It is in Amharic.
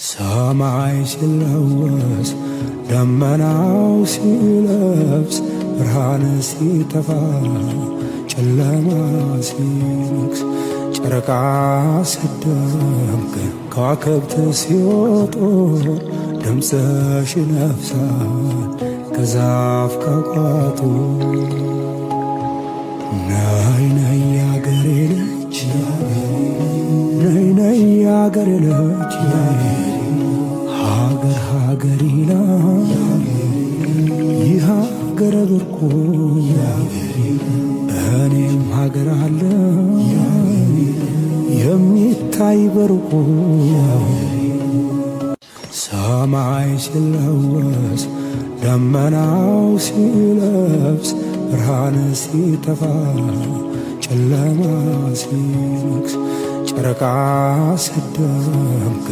ሰማይ ሲለወስ ደመናው ሲለብስ ብርሃን ሲጠፋ ጨለማ ሲነግስ ጨረቃ ሲደምቅ ከዋክብት ሲወጡ ድምፅሽ ይነፍሳል ከዛፍ ከቋጡ ነይ ነይ ያገሬ ልጅ ነይ ነይ ያገሬ ልጅ ሀገር ሀገር ይላል ይህ ሀገር ብርቁ እኔም ሀገር አለ የሚታይ በርቁ ሰማይ ሲለወስ ደመናው ሲለብስ ብርሃን ሲጠፋ ጨለማ ሲነግስ ጨረቃ ሲደምቅ